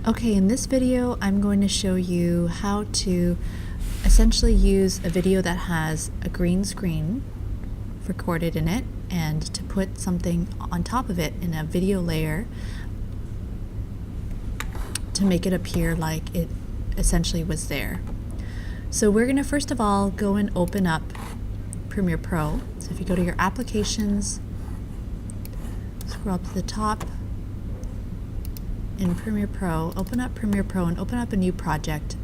Okay, in this video I'm going to show you how to essentially use a video that has a green screen recorded in it and to put something on top of it in a video layer to make it appear like it essentially was there. So we're going to first of all go and open up Premiere Pro. So if you go to your applications, scroll up to the top, in Premiere Pro, open up Premiere Pro and open up a new project.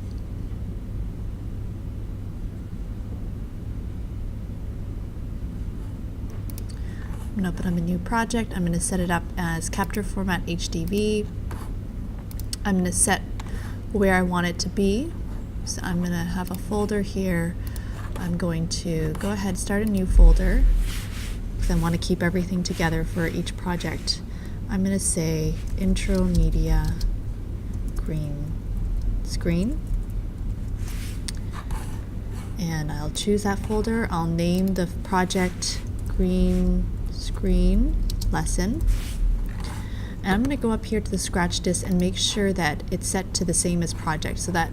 I'm going to open up a new project. I'm going to set it up as capture format HDV. I'm going to set where I want it to be. So I'm going to have a folder here. I'm going to go ahead and start a new folder because I want to keep everything together for each project. I'm going to say intro media green screen, and I'll choose that folder. I'll name the project green screen lesson, and I'm going to go up here to the scratch disk and make sure that it's set to the same as project. So that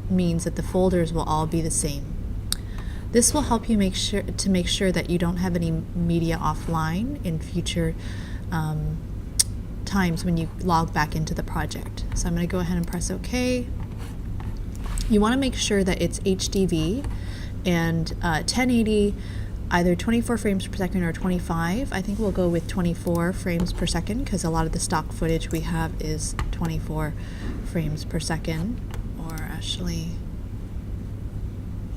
means that the folders will all be the same. This will help you make sure that you don't have any media offline in future times when you log back into the project. So I'm going to go ahead and press OK. You want to make sure that it's HDV and 1080, either 24 frames per second or 25. I think we'll go with 24 frames per second because a lot of the stock footage we have is 24 frames per second. Or actually,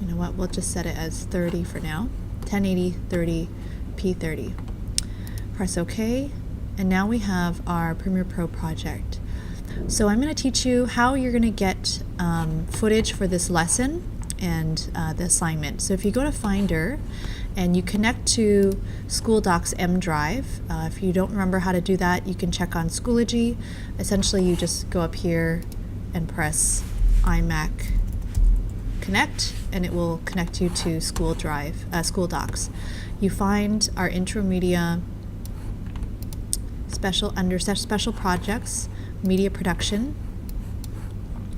you know what, we'll just set it as 30 for now. 1080, 30, P30. Press OK. And now we have our Premiere Pro project. So I'm going to teach you how you're going to get footage for this lesson and the assignment. So if you go to Finder and you connect to School Docs M Drive, if you don't remember how to do that, you can check on Schoology. Essentially, you just go up here and press iMac Connect, and it will connect you to School Docs. You find our intro media under special projects, media production,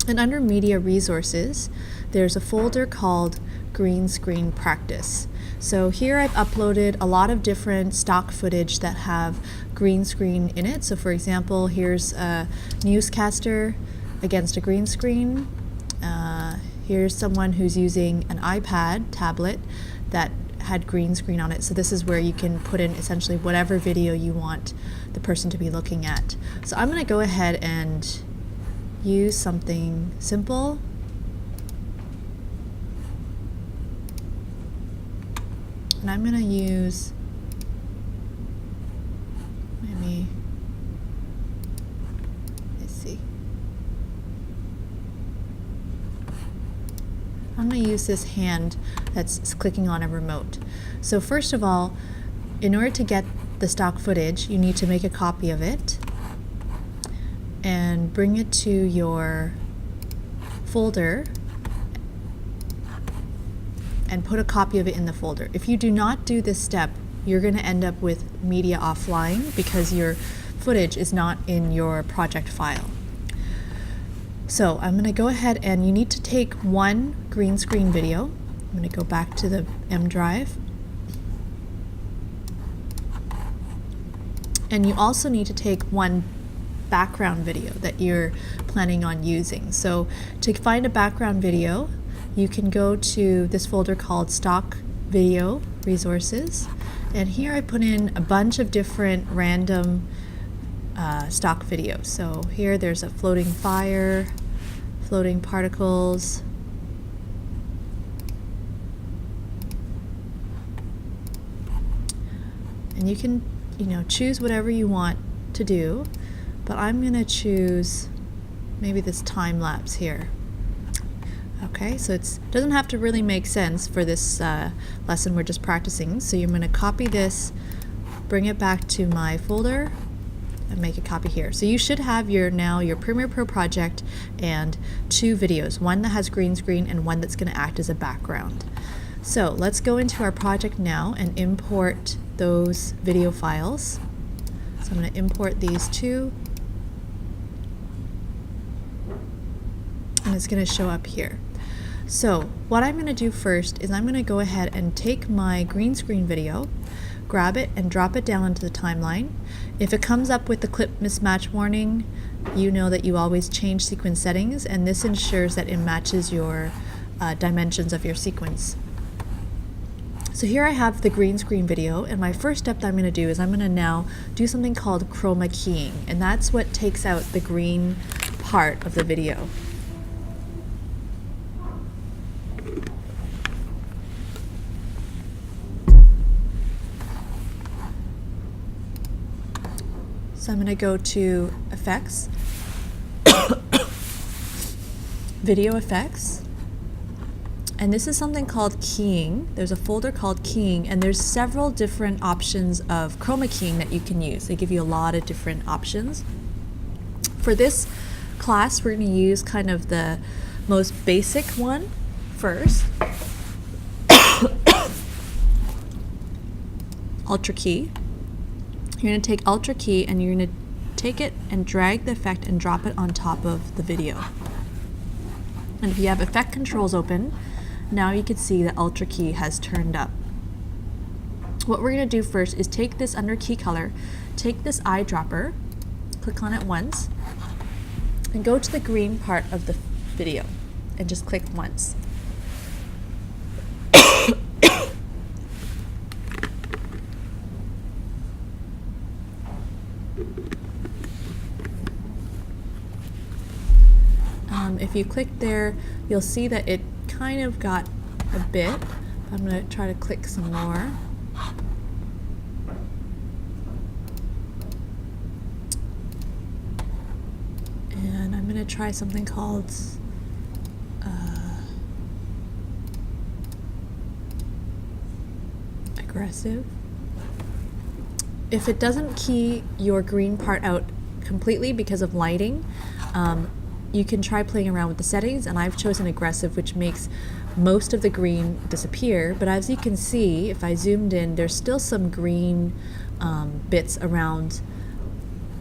and under media resources there's a folder called green screen practice. So here I've uploaded a lot of different stock footage that have green screen in it. So for example, here's a newscaster against a green screen. Here's someone who's using an iPad tablet that had green screen on it. So this is where you can put in essentially whatever video you want the person to be looking at. So I'm going to go ahead and use something simple. And I'm going to use maybe, let's see. I'm going to use this hand that's clicking on a remote. So first of all, in order to get the stock footage, you need to make a copy of it and bring it to your folder and put a copy of it in the folder. If you do not do this step, you're going to end up with media offline because your footage is not in your project file. So I'm going to go ahead and you need to take one green screen video. I'm going to go back to the M drive. And you also need to take one background video that you're planning on using. So to find a background video, you can go to this folder called Stock Video Resources. And here I put in a bunch of different random stock videos. So here there's a floating fire, floating particles, and you can choose whatever you want to do, but I'm going to choose maybe this time lapse here. Okay, so it doesn't have to really make sense for this lesson, we're just practicing. So I'm going to copy this, bring it back to my folder, and make a copy here. So you should have your Premiere Pro project and two videos, one that has green screen and one that's going to act as a background. So let's go into our project now and import those video files. So I'm going to import these two. and it's going to show up here. So what I'm going to do first is I'm going to go ahead and take my green screen video, grab it and drop it down into the timeline. If it comes up with the clip mismatch warning, you know that you always change sequence settings, and this ensures that it matches your dimensions of your sequence. So here I have the green screen video, and my first step that I'm going to do is I'm going to now do something called chroma keying, and that's what takes out the green part of the video. So I'm going to go to Effects, Video Effects, and this is something called keying. There's a folder called keying, and there's several different options of chroma keying that you can use. They give you a lot of different options. For this class, we're going to use kind of the most basic one first. Ultra key. You're going to take Ultra key and you're going to take it and drag the effect and drop it on top of the video. And if you have effect controls open, now you can see that Ultra key has turned up. What we're going to do first is take this under key color, take this eyedropper, click on it once, and go to the green part of the video and just click once. If you click there, you'll see that it kind of got a bit. I'm going to try to click some more. And I'm going to try something called aggressive. If it doesn't key your green part out completely because of lighting, you can try playing around with the settings, and I've chosen aggressive, which makes most of the green disappear. But as you can see, if I zoomed in, there's still some green bits around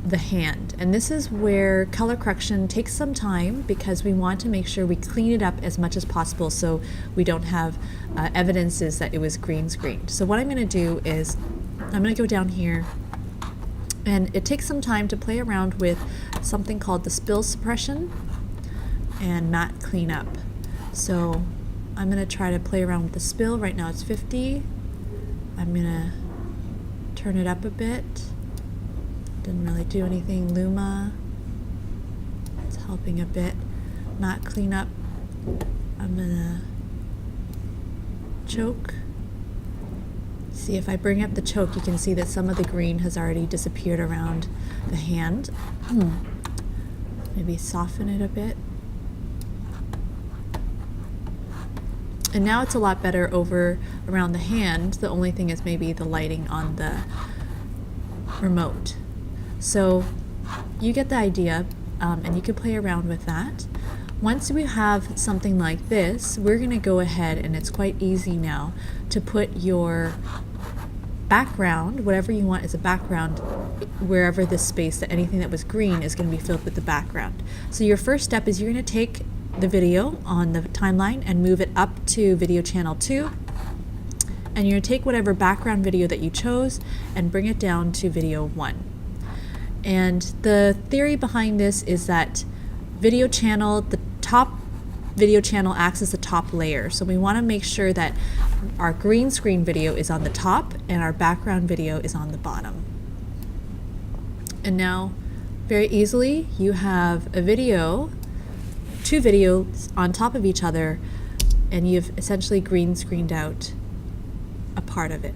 the hand. And this is where color correction takes some time, because we want to make sure we clean it up as much as possible so we don't have evidences that it was green screened. So what I'm going to do is I'm going to go down here, and it takes some time to play around with something called the spill suppression and matte cleanup. So I'm going to try to play around with the spill. Right now it's 50. I'm going to turn it up a bit. Didn't really do anything. Luma, it's helping a bit. Matte cleanup, I'm going to choke. See, if I bring up the choke, you can see that some of the green has already disappeared around the hand. Maybe soften it a bit. And now it's a lot better over around the hand. The only thing is maybe the lighting on the remote. So you get the idea, and you can play around with that. Once we have something like this, we're going to go ahead, and it's quite easy now, to put your background, whatever you want as a background, wherever this space, that anything that was green is going to be filled with the background. So your first step is you're going to take the video on the timeline and move it up to video channel 2. And you're going to take whatever background video that you chose and bring it down to video 1. And the theory behind this is that video channel, the top video channel acts as the top layer. So we want to make sure that our green screen video is on the top and our background video is on the bottom. And now, very easily, you have a video, two videos on top of each other, and you've essentially green screened out a part of it.